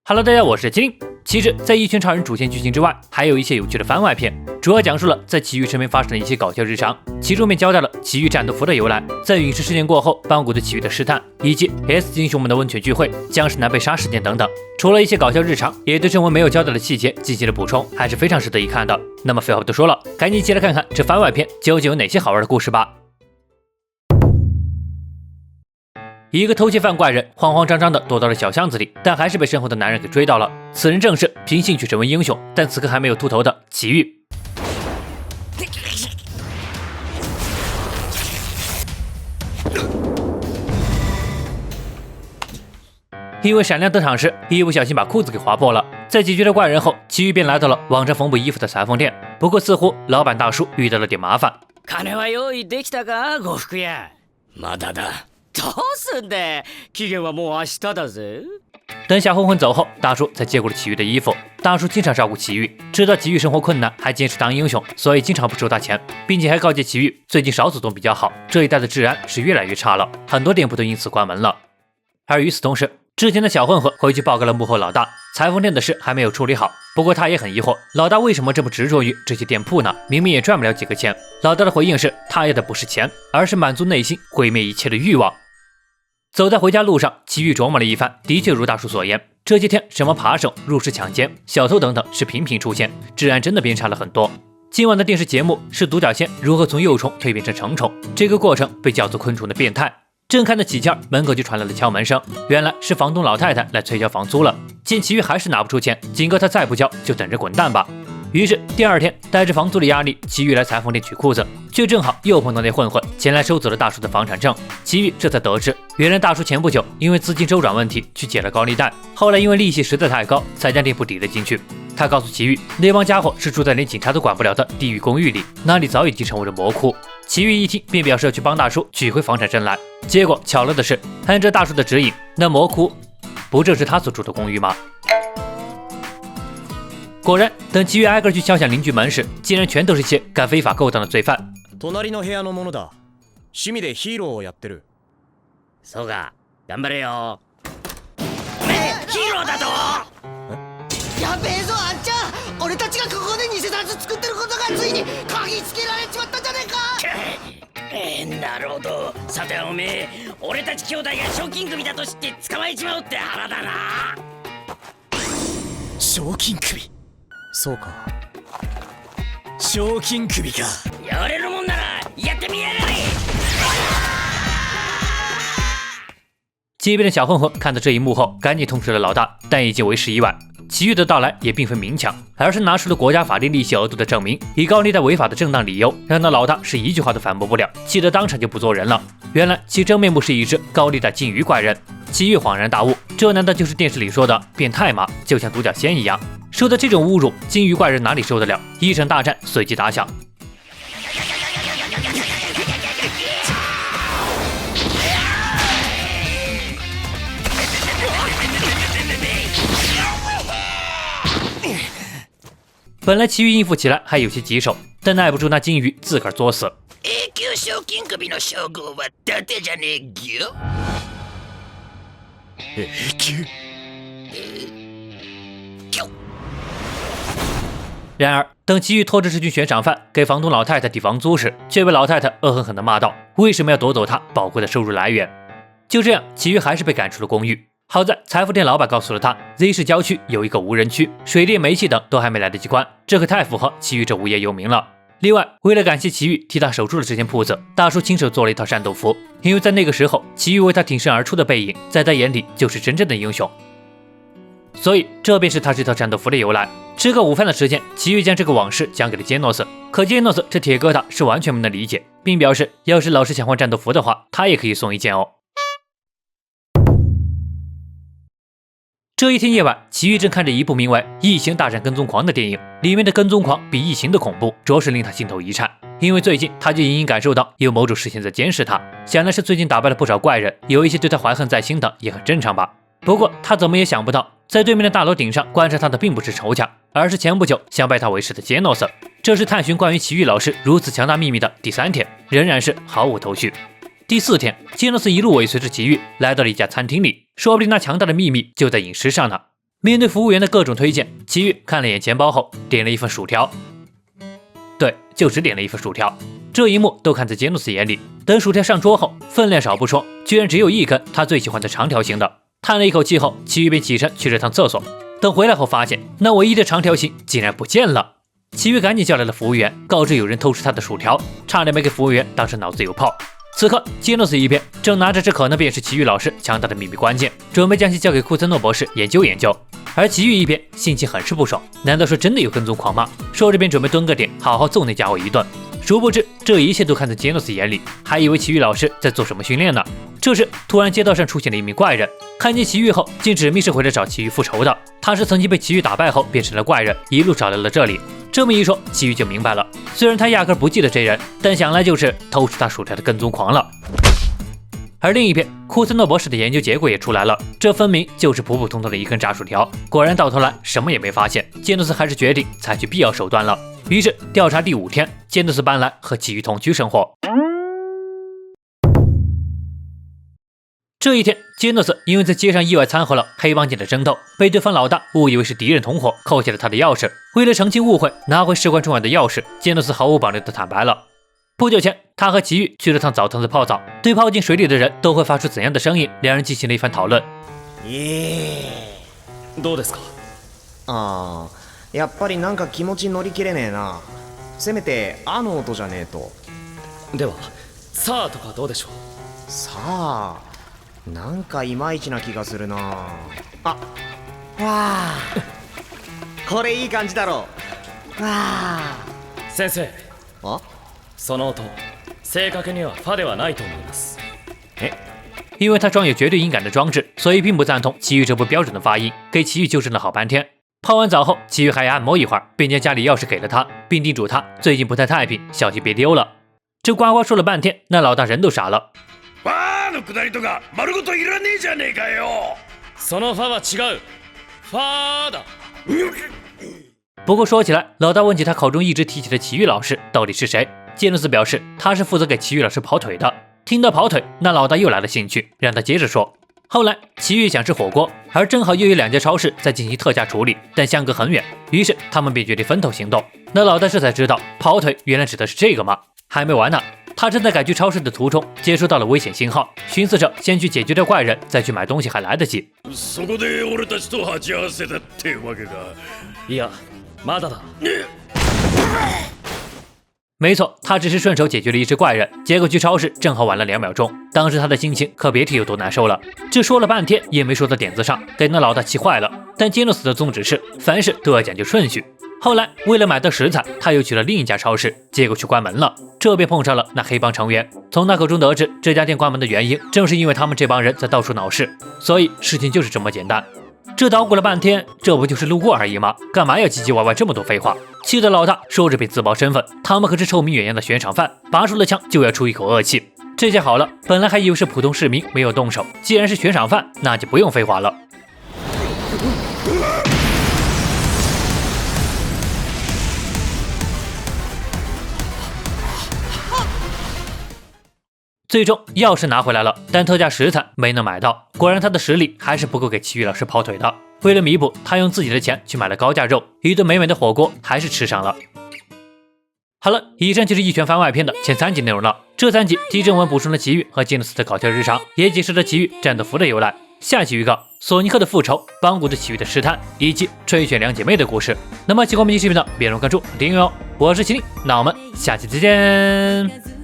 Hello， 大家，我是金。其实，在一群超人主线剧情之外，还有一些有趣的番外篇，主要讲述了在奇遇身边发生的一些搞笑日常。其中便交代了奇遇战斗服的由来，在陨石事件过后，邦古对奇遇的试探，以及 S 英雄们的温泉聚会、僵尸男被杀事件等等。除了一些搞笑日常，也对正文没有交代的细节进行了补充，还是非常值得一看的。那么废话不多说了，赶紧一起来看看这番外篇究竟有哪些好玩的故事吧。一个偷窃犯怪人慌慌张张地躲到了小巷子里，但还是被身后的男人给追到了。此人正是凭兴趣成为英雄，但此刻还没有秃头的奇遇。因为闪亮登场时一不小心把裤子给划破了，在解决了怪人后，奇遇便来到了网上缝补衣服的裁缝店。不过似乎老板大叔遇到了点麻烦。金は用意できたか、呉服屋。まだだ。どうすんで？期限はもう明日だぜ。等小混混走后，大叔才接过了奇遇的衣服。大叔经常照顾奇遇，知道奇遇生活困难，还坚持当英雄，所以经常不收他钱，并且还告诫奇遇最近少走动比较好，这一带的治安是越来越差了，很多店铺都因此关门了。而与此同时，之前的小混混回去报告了幕后老大，裁缝店的事还没有处理好。不过他也很疑惑，老大为什么这么执着于这些店铺呢？明明也赚不了几个钱。老大的回应是，他要的不是钱，而是满足内心毁灭一切的欲望。走在回家路上，奇遇琢磨了一番，的确如大叔所言，这些天什么扒手、入室抢劫、小偷等等是频频出现，治安真的变差了很多。今晚的电视节目是独角仙如何从幼虫蜕变成成虫，这个过程被叫做昆虫的变态。正看得起劲，门口就传来了敲门声，原来是房东老太太来催交房租了。见奇遇还是拿不出钱，警告他再不交就等着滚蛋吧。于是第二天，带着房租的压力，奇遇来裁缝店取裤子，却正好又碰到那混混前来收走了大叔的房产证。奇遇这才得知，原来大叔前不久因为资金周转问题去借了高利贷，后来因为利息实在太高，才将店铺抵了进去。他告诉奇遇，那帮家伙是住在连警察都管不了的地狱公寓里，那里早已经成为了魔窟。奇遇一听便表示要去帮大叔取回房产证来，结果巧了的是，按照大叔的指引，那魔窟不正是他所住的公寓吗？果然，等奇遇挨个去敲响邻居门时，竟然全都是些干非法勾当的罪犯。隣の部屋のものだ。趣味でヒーローをやってる。そうか、頑張れよ。ヒーローだと。やべえぞ、あんちゃん。俺たちがここで偽札作ってることがついに嗅ぎつけられちまったじゃねえか。なるほど。さておめえ、俺たち兄弟が賞金首だと知って捕まえちまうって腹だな。賞金首。そうか。賞金首か。やれるもんならやってみやがれ。街边的小混混看到这一幕后，赶紧通知了老大，但已经为时已晚。奇遇的到来也并非明抢，而是拿出了国家法定利息额度的证明，以高利贷违法的正当理由，让那老大是一句话都反驳不了，气得当场就不做人了。原来其真面目是一只高利贷金鱼怪人。奇遇恍然大悟，这难道就是电视里说的变态吗？就像独角仙一样，受到这种侮辱，金鱼怪人哪里受得了？一场大战随即打响。本来奇遇应付起来还有些棘手，但耐不住那金鱼自个儿作死。永久賞金首の称号は伊達じゃねえよ。永久。然而，等奇遇拖着这群悬赏犯给房东老太太抵房租时，却被老太太恶狠狠地骂道：“为什么要夺走她宝贵的收入来源？”就这样，奇遇还是被赶出了公寓。好在裁缝店老板告诉了他 ，Z 市郊区有一个无人区，水电、煤气等都还没来得及关，这可太符合奇遇这无业游民了。另外，为了感谢奇遇替他守住了这间铺子，大叔亲手做了一套战斗服，因为在那个时候，奇遇为他挺身而出的背影，在他眼里就是真正的英雄。所以，这便是他这套战斗服的由来。吃个午饭的时间，奇遇将这个往事讲给了杰诺斯，可杰诺斯这铁疙瘩是完全不能理解，并表示要是老是想换战斗服的话，他也可以送一件哦。这一天夜晚，奇遇正看着一部名为《异形大战跟踪狂》的电影，里面的跟踪狂比异形的恐怖，着实令他心头一颤。因为最近他就隐隐感受到有某种视线在监视他，想来是最近打败了不少怪人，有一些对他怀恨在心的也很正常吧。不过他怎么也想不到，在对面的大楼顶上观察他的并不是仇家，而是前不久想拜他为师的杰诺斯。这是探寻关于奇遇老师如此强大秘密的第3天，仍然是毫无头绪。第4天，杰诺斯一路尾随着奇遇来到了一家餐厅里，说不定那强大的秘密就在饮食上呢。面对服务员的各种推荐，齐豫看了眼钱包后，点了一份薯条。对，就只点了一份薯条。这一幕都看在杰诺斯眼里。等薯条上桌后，分量少不说，居然只有一根他最喜欢的长条形的。叹了一口气后，齐豫便起身去了趟厕所。等回来后，发现那唯一的长条形竟然不见了。齐豫赶紧叫来了服务员，告知有人偷吃他的薯条，差点没给服务员当成脑子有泡。此刻，杰诺斯一边正拿着这可能便是奇遇老师强大的秘密关键，准备将其交给库森诺博士研究研究。而奇遇一边心情很是不爽，难道说真的有跟踪狂吗？说着便准备蹲个点，好好揍那家伙一顿。殊不知，这一切都看在杰诺斯眼里，还以为奇遇老师在做什么训练呢。这时，突然街道上出现了一名怪人，看见奇遇后，竟指明是回来找奇遇复仇的。他是曾经被奇遇打败后变成了怪人，一路找来了这里。这么一说，奇遇就明白了。虽然他压根不记得这人，但想来就是偷吃他薯条的跟踪狂了。而另一边，库森诺博士的研究结果也出来了，这分明就是普普通通的一根炸薯条。果然到头来什么也没发现，杰诺斯还是决定采取必要手段了。于是调查第5天，杰诺斯搬来和奇遇同居生活。这一天，杰诺斯因为在街上意外掺和了黑帮间的争斗，被对方老大误以为是敌人同伙，扣下了他的钥匙。为了澄清误会，拿回事关重要的钥匙，杰诺斯毫无保留地坦白了。不久前，他和奇遇去了趟澡堂子泡澡，对泡进水里的人都会发出怎样的声音，两人进行了一番讨论。どうですか？やっぱりなんか気持ち乗り切れねえな。せめてあの音じゃねえと。では、さあとかどうでしょう？さあ、なんかいまいちな気がするな。わあ、これいい感じだろう。わあ。先生。あ？その音、正確にはファではないと思います。因为他装有绝对音感的装置，所以并不赞同奇遇这部标准的发音，给奇遇纠正了好半天。泡完澡后，奇遇还要按摩一会儿，并将家里钥匙给了他，并叮嘱他最近不太太平，小心别丢了。这呱呱说了半天，那老大人都傻了。ファのくだりとか丸ごといらねえじゃねえかよ。そのファは違う。ファだ。不过说起来，老大问起他口中一直提起的奇遇老师到底是谁，杰诺斯表示他是负责给奇遇老师跑腿的。听到跑腿，那老大又来了兴趣，让他接着说。后来奇遇想吃火锅，而正好又有2家超市在进行特价处理，但相隔很远，于是他们便决定分头行动。那老大这才知道跑腿原来指的是这个吗？还没完呢，他正在赶去超市的途中接收到了危险信号，寻思着先去解决掉怪人，再去买东西还来得及。そこで俺たちと鉢合わせたってわけか。いや、まだだ。没错，他只是顺手解决了一只怪人，结果去超市正好晚了2秒钟。当时他的心情可别提有多难受了，这说了半天也没说到点子上，给那老大气坏了。但杰诺斯的宗旨是凡事都要讲究顺序。后来为了买到食材，他又去了另一家超市，结果去关门了，这便碰上了那黑帮成员。从他口中得知，这家店关门的原因正是因为他们这帮人在到处闹事，所以事情就是这么简单。这捣鼓了半天，这不就是路过而已吗？干嘛要唧唧歪歪这么多废话？气得老大说着便自曝身份，他们可是臭名远扬的悬赏犯，拔出了枪就要出一口恶气。这下好了，本来还以为是普通市民没有动手，既然是悬赏犯，那就不用废话了。最终钥匙拿回来了，但特价食材没能买到。果然他的实力还是不够给奇遇老师跑腿的。为了弥补，他用自己的钱去买了高价肉，一顿美美的火锅还是吃上了。好了，以上就是一拳番外篇的前3集内容了。这3集提正文补充了奇遇和杰诺斯的搞笑日常，也解释了奇遇战斗服的由来。下期预告：索尼克的复仇、邦古对奇遇的试探，以及吹雪两姐妹的故事。那么喜欢我们这期视频的，别忘了关注、订阅哦。我是麒麟，那我们下期再见。